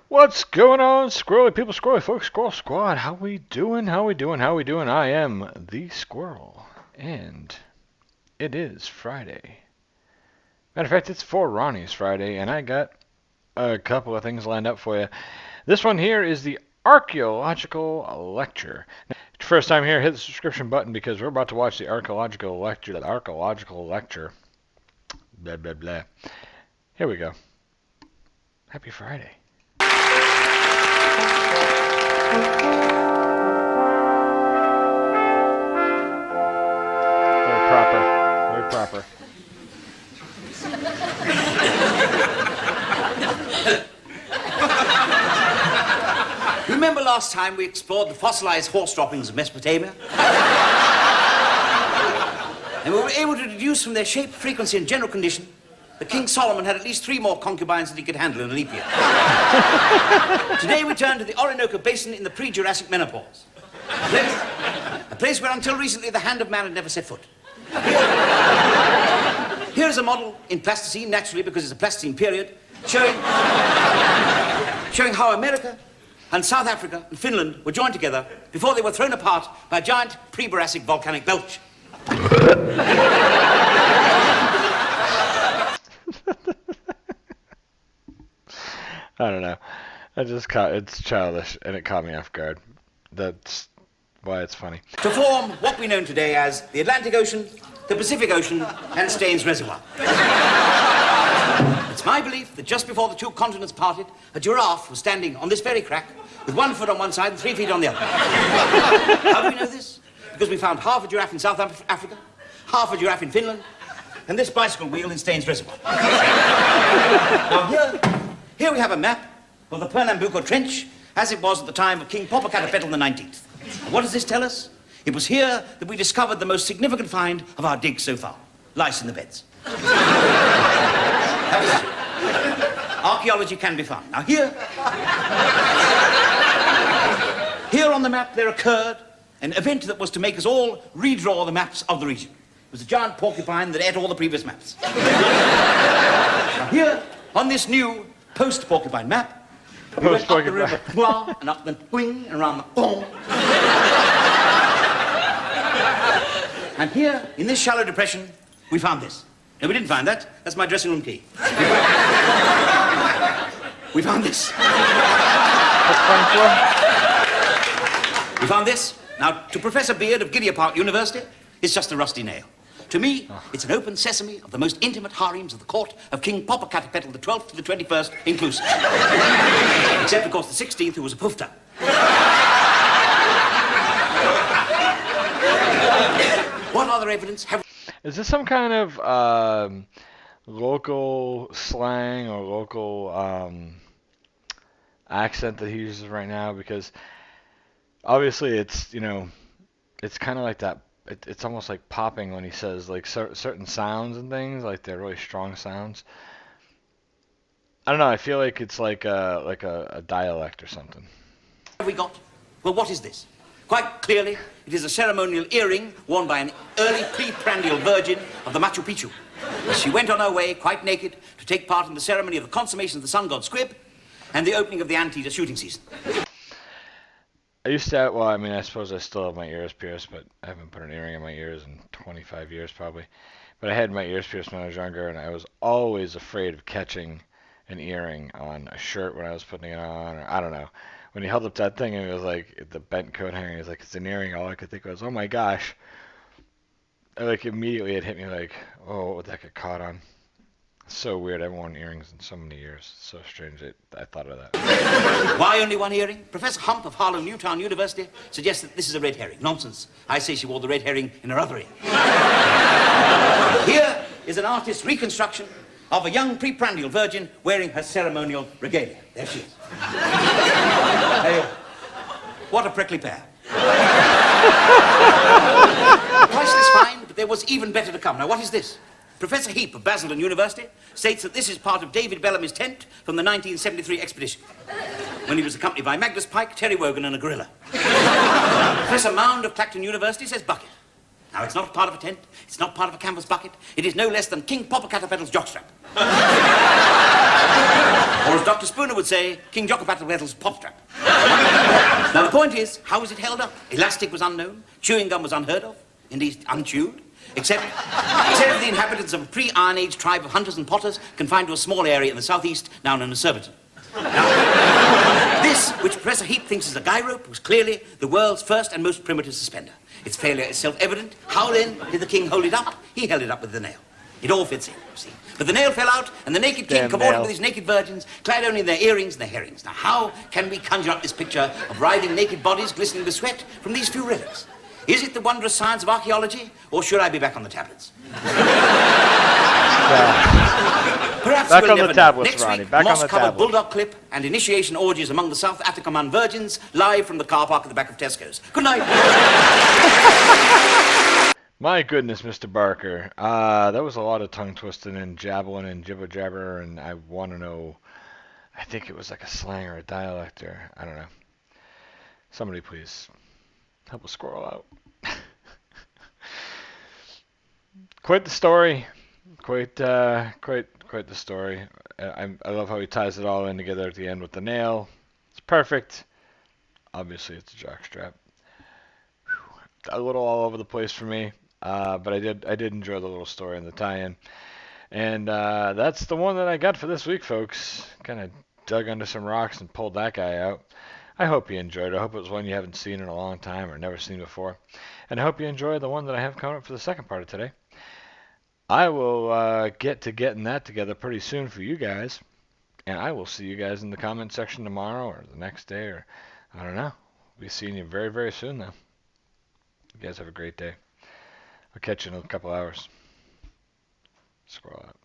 What's going on, squirrely people, squirrely folks, squirrel squad? How we doing? How we doing? How we doing? I am the squirrel, and it is Friday. Matter of fact, it's Four Ronnies Friday, and I got a couple of things lined up for you. This one here is the Archaeological lecture. First time here, hit the subscription button because we're about to watch the Archaeological lecture. The Archaeological lecture. Blah blah blah. Here we go. Happy Friday. Very proper. Very proper. Remember last time we explored the fossilized horse droppings of Mesopotamia? And we were able to deduce from their shape, frequency, and general condition that King Solomon had at least 3 more concubines than he could handle in a leap year. Today we turn to the Orinoco Basin in the pre-Jurassic menopause. A place where until recently the hand of man had never set foot. Here is a model in plasticine, naturally because it's a plasticine period, showing how America and South Africa and Finland were joined together before they were thrown apart by a giant pre-Jurassic volcanic belch. I don't know. It's childish, and it caught me off guard. That's why it's funny. To form what we know today as the Atlantic Ocean, the Pacific Ocean, and Staines Reservoir. It's my belief that just before the 2 continents parted, a giraffe was standing on this very crack with 1 foot on one side and 3 feet on the other. How do we know this? Because we found half a giraffe in South Africa, half a giraffe in Finland, and this bicycle wheel in Staines Reservoir. Now here we have a map of the Pernambuco Trench as it was at the time of King Popocatepetl the 19th. And what does this tell us? It was here that we discovered the most significant find of our dig so far. Lice in the beds. Archaeology can be found. Now here on the map there occurred an event that was to make us all redraw the maps of the region. It was a giant porcupine that ate all the previous maps. Now here, on this new post-porcupine map, we went up the river Kwa and up the Wing and around the Kong. And here, in this shallow depression, we found this. No, we didn't find that. That's my dressing room key. We found this. We found this. Now, to Professor Beard of Gideon Park University, it's just a rusty nail. To me, it's an open sesame of the most intimate harems of the court of King Popocatepetl the 12th to the 21st inclusive. Except, of course, the 16th, who was a poofter. What other evidence have... Is this some kind of local slang or local accent that he uses right now? Because obviously it's, it's kind of like that. It's almost like popping when he says like certain sounds and things, like they're really strong sounds. I don't know. I feel like it's like a dialect or something. What have we got? Well, what is this? Quite clearly, it is a ceremonial earring worn by an early pre-prandial virgin of the Machu Picchu. She went on her way, quite naked, to take part in the ceremony of the consummation of the sun god Squib and the opening of the anteater shooting season. I used to, I suppose I still have my ears pierced, but I haven't put an earring in my ears in 25 years probably. But I had my ears pierced when I was younger, and I was always afraid of catching an earring on a shirt when I was putting it on, or I don't know. When he held up that thing and it was like the bent coat hanger, he was like, it's an earring. All I could think was, oh my gosh. Like immediately it hit me like, oh, what would that get caught on? So weird. I haven't worn earrings in so many years. It's so strange I thought of that. Why only one earring? Professor Hump of Harlow Newtown University suggests that this is a red herring. Nonsense. I say she wore the red herring in her other ear. Here is an artist's reconstruction of a young preprandial virgin wearing her ceremonial regalia. There she is. Hey, what a prickly pair. Priceless find, but there was even better to come. Now, what is this? Professor Heap of Basildon University states that this is part of David Bellamy's tent from the 1973 expedition, when he was accompanied by Magnus Pike, Terry Wogan, and a gorilla. Professor Mound of Clacton University says bucket. Now, it's not part of a tent, it's not part of a canvas bucket, it is no less than King Popocatepetl jockstrap. Or as Dr. Spooner would say, King Jockopattle-Wettle's pop trap. Now, the point is, how was it held up? Elastic was unknown. Chewing gum was unheard of. Indeed, unchewed. Except for the inhabitants of a pre-Iron Age tribe of hunters and potters confined to a small area in the southeast, now known as Surbiton. Now, this, which Professor Heap thinks is a guy rope, was clearly the world's first and most primitive suspender. Its failure is self-evident. How then did the king hold it up? He held it up with the nail. It all fits in, you see. But the nail fell out, and the naked king cavorted with his naked virgins, clad only in their earrings and their herrings. Now, how can we conjure up this picture of writhing naked bodies glistening with sweat from these few relics? Is it the wondrous science of archaeology, or should I be back on the tablets? Perhaps back we'll on never the tablets, Next Ronnie. week, Back on the moss-covered tablets. bulldog clip and initiation orgies among the South Atacama virgins, live from the car park at the back of Tesco's. Good night. My goodness, Mr. Barker. That was a lot of tongue twisting and jabbling and jibber jabber, and I want to know. I think it was like a slang or a dialect, or I don't know. Somebody please help a squirrel out. Quite the story. Quite the story. I love how he ties it all in together at the end with the nail. It's perfect. Obviously, it's a jockstrap. A little all over the place for me, but I did enjoy the little story and the tie-in. And that's the one that I got for this week, folks. Kind of dug under some rocks and pulled that guy out. I hope you enjoyed it. I hope it was one you haven't seen in a long time or never seen before. And I hope you enjoy the one that I have coming up for the second part of today. I will get to getting that together pretty soon for you guys. And I will see you guys in the comment section tomorrow or the next day, or I don't know. We'll be seeing you very, very soon, though. You guys have a great day. I'll catch you in a couple hours. Squirrel out.